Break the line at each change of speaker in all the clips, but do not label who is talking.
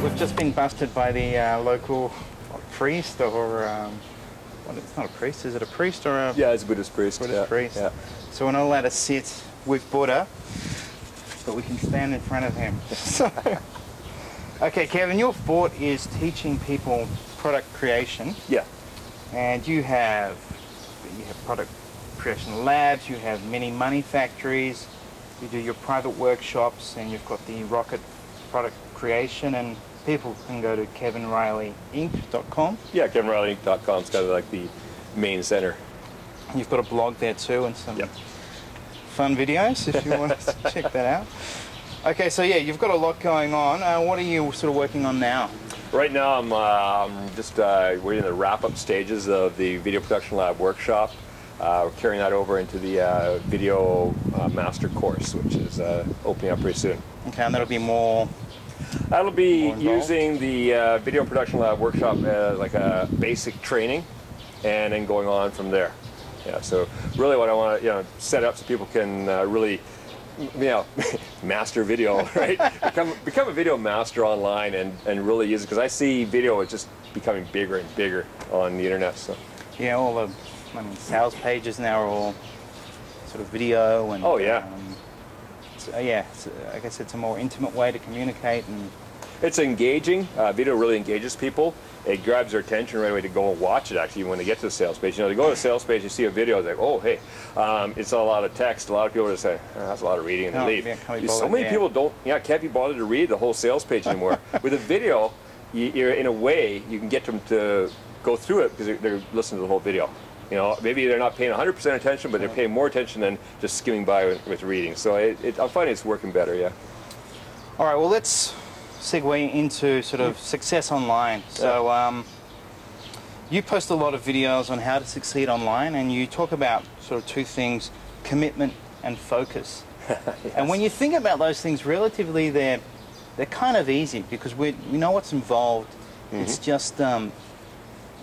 We've just been busted by the local priest, or well, it's not a priest, is it a priest or a...
Yeah, it's a Buddhist priest.
Buddhist priest.
Yeah.
So we're not allowed to sit with Buddha, but we can stand in front of him. So, okay, Kevin, your fort is teaching people product creation.
Yeah.
And you have product creation labs, you have mini money factories, you do your private workshops, and you've got the Rocket product creation, and people can go to kevinrileyinc.com.
Yeah, kevinrileyinc.com is kind of like the main center.
You've got a blog there too, and some
Yep.
fun videos if you want to check that out. Okay, so yeah, you've got a lot going on. What are you sort of working on now?
Right now, I'm just we're in the wrap-up stages of the Video Production Lab workshop. We're carrying that over into the Video Master course, which is opening up pretty soon.
Okay, and that'll be more...
That'll be using the Video Production Lab workshop as like a basic training, and then going on from there. Yeah, so really what I want to set up so people can really master video, right? become a video master online and really use it, because I see video is just becoming bigger and bigger on the internet. So
yeah, all the sales pages now are all sort of video, and
oh yeah.
So yeah, I guess it's a more intimate way to communicate, and
it's engaging. Video really engages people. It grabs their attention right away to go and watch it, actually, when they get to the sales page. You know, they go to the sales page, you see a video, it's like, oh, hey, it's a lot of text. A lot of people just say, oh, that's a lot of reading, and they leave.
Yeah,
so many people can't be bothered to read the whole sales page anymore. With a video, you're, in a way, you can get them to go through it because they're listening to the whole video. You know, maybe they're not paying 100% attention, but they're paying more attention than just skimming by with reading. So I'm finding it's working better, yeah.
All right, well, let's segue into sort of success online. So you post a lot of videos on how to succeed online, and you talk about sort of two things: commitment and focus. Yes. And when you think about those things, relatively they're kind of easy, because we know what's involved. Mm-hmm. It's just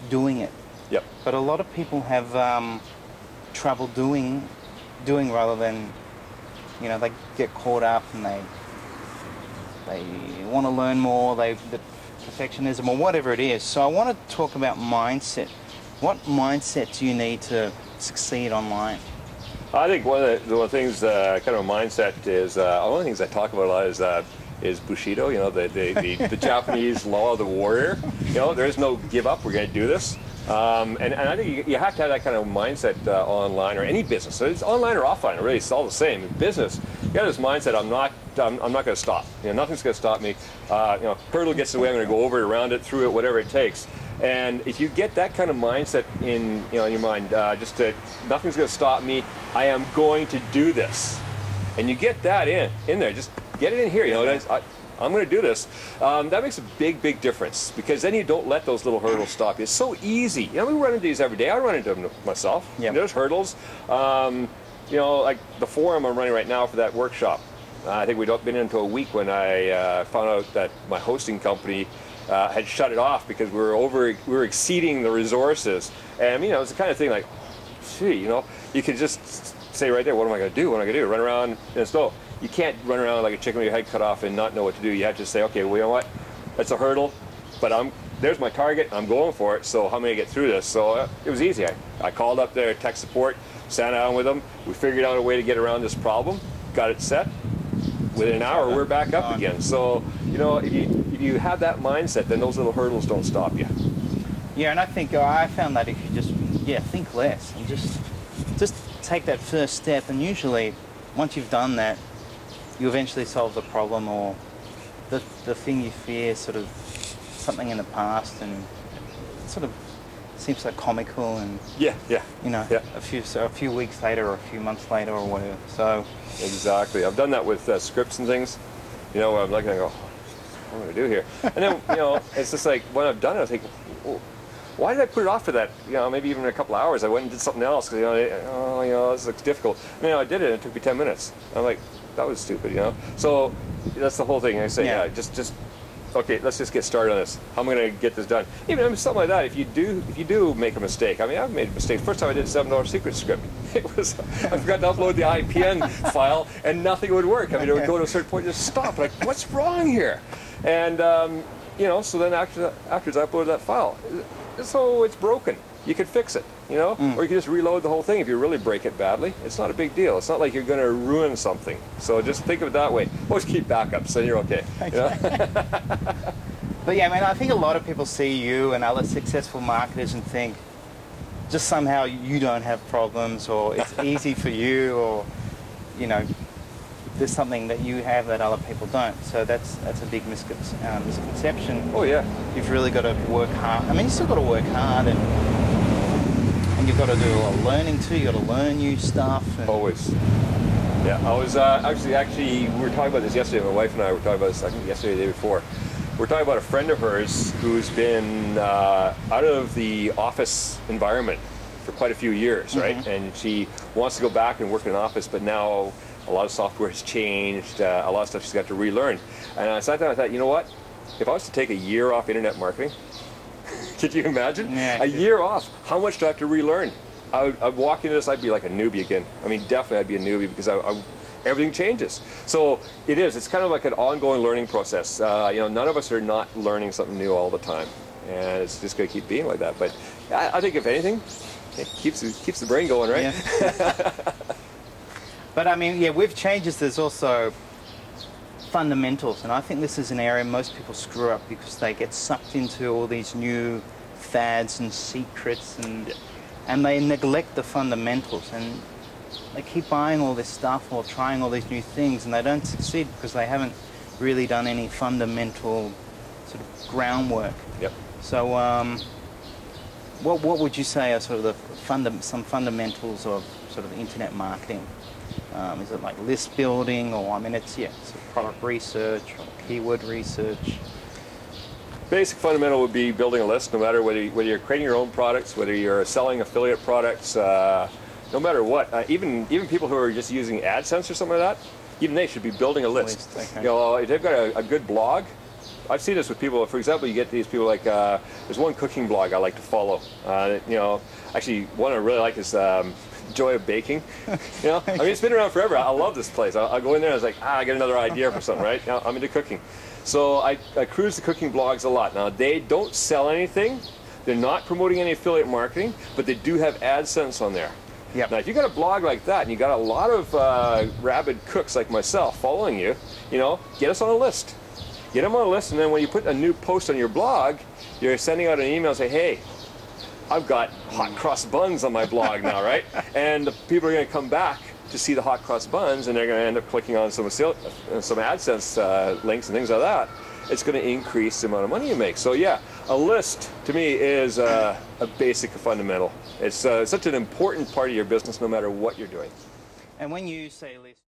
doing it.
Yep.
But a lot of people have trouble doing rather than, they get caught up and they want to learn more, the perfectionism or whatever it is. So I want to talk about mindset. What mindset do you need to succeed online?
I think one of the things, kind of a mindset is, one of the things I talk about a lot is Bushido, the Japanese law of the warrior. There's no give up, we're going to do this. And I think you have to have that kind of mindset online, or any business. So it's online or offline, really, it's all the same. In business, you got this mindset: I'm not going to stop. Nothing's going to stop me. Hurdle gets in the way, I'm going to go over it, around it, through it, whatever it takes. And if you get that kind of mindset in your mind, just that nothing's going to stop me, I am going to do this, and you get that in there, just get it in here. I'm going to do this. That makes a big difference, because then you don't let those little hurdles stop you. It's so easy. We run into these every day. I run into them myself. Yep. There's hurdles. Like the forum I'm running right now for that workshop. I think we'd been into a week when I found out that my hosting company had shut it off because we were exceeding the resources. And it's the kind of thing like, gee, you could just say right there, what am I going to do? What am I going to do? Run around and install. You can't run around like a chicken with your head cut off and not know what to do. You have to say, okay, well, you know what? That's a hurdle, but there's my target. I'm going for it. So how am I going to get through this? So it was easy. I called up their tech support, sat down with them. We figured out a way to get around this problem, got it set. Within an hour, we're back up again. So, if you have that mindset, then those little hurdles don't stop you.
Yeah, and I think I found that if you just, think less and just take that first step, and usually once you've done that, you eventually solve the problem, or the thing you fear, sort of something in the past, and it sort of seems so comical, and a few weeks later or a few months later or whatever. So
exactly, I've done that with scripts and things. I'm like, I go, what am I going to do here? And then it's just like when I've done it, I think, well, why did I put it off for that? Maybe even a couple of hours. I went and did something else because this looks difficult. And I did it, and it took me 10 minutes. I'm like, that was stupid, So that's the whole thing. I say, just okay, let's just get started on this. How am I going to get this done? Even something like that. If you do make a mistake, I mean, I've made a mistake. First time I did $7 secret script, it was I forgot to upload the IPN file, and nothing would work. I mean, it would go to a certain point and just stop. Like, what's wrong here? And you know, so then afterwards I uploaded that file. So it's broken. You could fix it, you know, or you can just reload the whole thing if you really break it badly. It's not a big deal. It's not like you're going to ruin something. So just think of it that way. Always keep backups, and you're okay. You know?
But yeah, I mean, I think a lot of people see you and other successful marketers and think just somehow you don't have problems, or it's easy for you, or, you know, there's something that you have that other people don't. So that's a big misconception.
Oh yeah.
You've really got to work hard. I mean, you still got to work hard, and you've got to do a lot of learning too. You got to learn new stuff. And
always. Yeah, I was actually we were talking about this yesterday. My wife and I were talking about this, I think yesterday, or the day before. We're talking about a friend of hers who's been out of the office environment for quite a few years, right? And she wants to go back and work in an office, but now a lot of software has changed. A lot of stuff she's got to relearn. And I sat down and I thought, you know what? If I was to take a year off internet marketing, could you imagine?
Yeah,
a year off, how much do I have to relearn? I'd walk into this, I'd be like a newbie again. I mean, definitely I'd be a newbie, because everything changes. So it's kind of like an ongoing learning process. You know, none of us are not learning something new all the time. And it's just going to keep being like that. But I think if anything, it keeps the brain going, right?
Yeah. But I mean, yeah, with changes, there's also fundamentals, and I think this is an area most people screw up because they get sucked into all these new fads and secrets, and they neglect the fundamentals, and they keep buying all this stuff or trying all these new things, and they don't succeed because they haven't really done any fundamental sort of groundwork.
Yep.
So, what would you say are sort of some fundamentals of sort of internet marketing? Is it like list building, or I mean, it's product research or keyword research?
Basic fundamental would be building a list, no matter whether you're creating your own products, whether you're selling affiliate products, no matter what. Even people who are just using AdSense or something like that, even they should be building a list.
Okay.
You know, if they've got a good blog. I've seen this with people. For example, you get these people like there's one cooking blog I like to follow. You know, actually one I really like is Joy of Baking. You know, I mean, it's been around forever. I love this place. I'll go in there and I was like, I get another idea for something, right? Now, I'm into cooking. So I cruise the cooking blogs a lot. Now, they don't sell anything. They're not promoting any affiliate marketing, but they do have AdSense on there.
Yep.
Now, if you got a blog like that and you got a lot of rabid cooks like myself following you, you know, get us on a list. Get them on a list, and then when you put a new post on your blog, you're sending out an email and say, hey, I've got hot cross buns on my blog now, right? And the people are going to come back to see the hot cross buns, and they're going to end up clicking on some AdSense links and things like that. It's going to increase the amount of money you make. So yeah, a list to me is a basic fundamental. It's such an important part of your business, no matter what you're doing.
And when you say list,